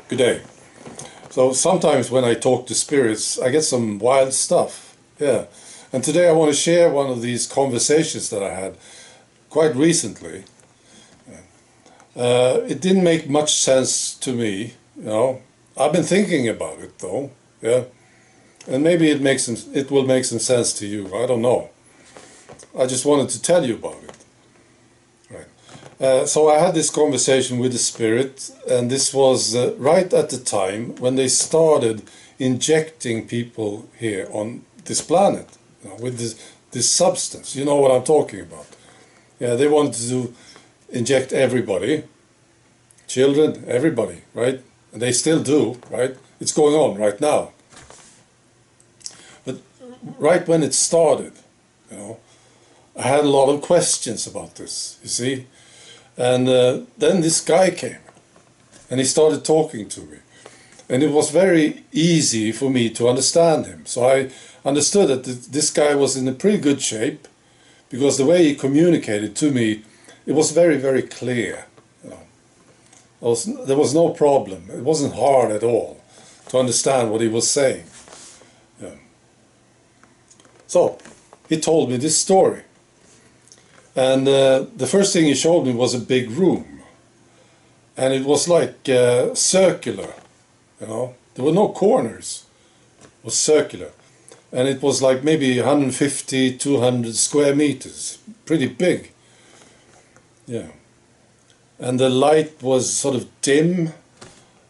Good day. So sometimes when I talk to spirits, I get some wild stuff. Yeah. And today I want to share one of these conversations that I had quite recently. It didn't make much sense to me, you know. I've been thinking about it though, yeah. And maybe it will make some sense to you. I don't know. I just wanted to tell you about it. Right. So I had this conversation with the spirit, and this was right at the time when they started injecting people here on this planet, you know, with this substance. You know what I'm talking about. Yeah, they wanted to inject everybody, children, everybody, right? And they still do, right? It's going on right now. But right when it started, you know, I had a lot of questions about this, you see. And then this guy came, and he started talking to me. And it was very easy for me to understand him. So I understood that this guy was in a pretty good shape, because the way he communicated to me, it was very, very clear. You know. There was no problem. It wasn't hard at all to understand what he was saying. Yeah. So he told me this story. And the first thing he showed me was a big room. And it was like circular, you know. There were no corners. It was circular. And it was like maybe 150, 200 square meters. Pretty big. Yeah. And the light was sort of dim.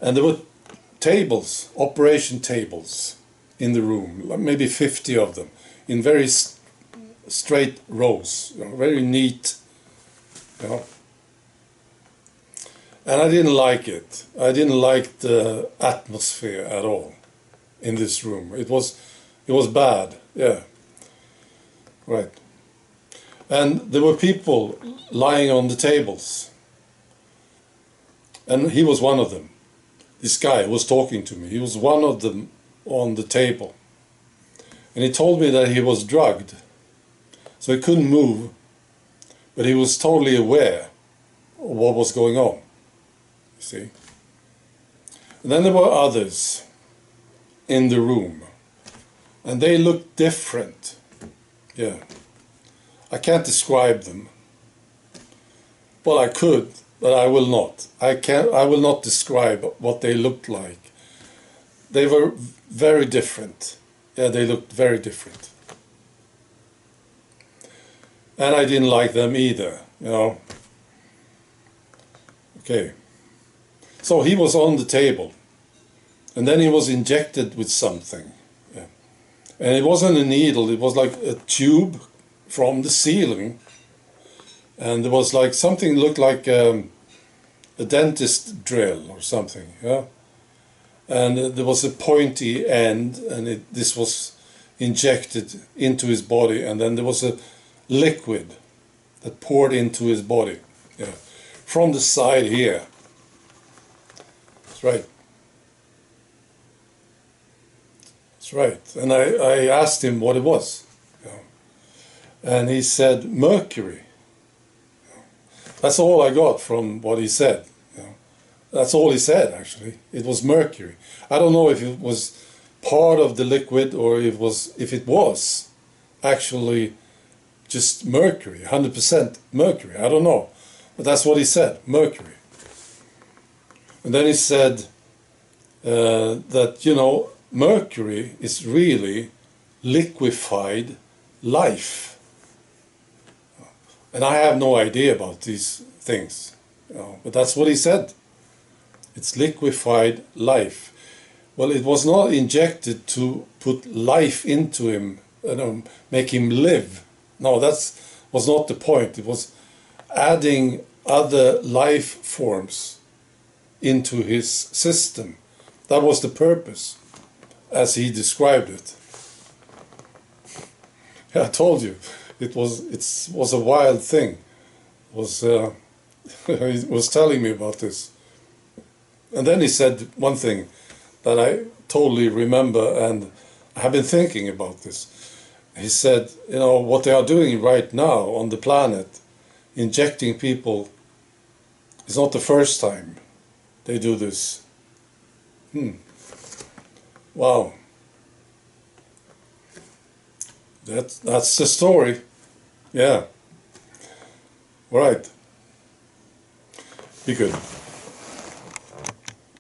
And there were tables, operation tables in the room. Maybe 50 of them. In very straight rows, you know, very neat, you know. And I didn't like it. I didn't like the atmosphere at all in this room. It was bad, yeah, right. And there were people lying on the tables, and he was one of them. This guy was talking to me. He was one of them on the table, and he told me that he was drugged. So he couldn't move, but he was totally aware of what was going on, you see. And then there were others in the room, and they looked different, yeah. I can't describe them. Well, I could, but I will not. I will not describe what they looked like. They were very different. Yeah, they looked very different. And I didn't like them either, you know. Okay. So he was on the table. And then he was injected with something. Yeah. And it wasn't a needle, it was like a tube from the ceiling. And there was like something looked like a dentist drill or something, yeah. And there was a pointy end, and this was injected into his body, and then there was a liquid that poured into his body, yeah, from the side here. That's right. That's right. And I asked him what it was, you know, and he said mercury. That's all I got from what he said. You know. That's all he said, actually. It was mercury. I don't know if it was part of the liquid or if it was actually just mercury, 100% mercury. I don't know. But that's what he said, mercury. And then he said that, you know, mercury is really liquefied life. And I have no idea about these things, you know, but that's what he said. It's liquefied life. Well, it was not injected to put life into him, you know, make him live. No, that was not the point. It was adding other life forms into his system. That was the purpose, as he described it. I told you, it was a wild thing. He was telling me about this. And then he said one thing that I totally remember, and I have been thinking about this. He said, you know, what they are doing right now on the planet, injecting people, is not the first time they do this. Wow. That's the story. Yeah. All right. Be good.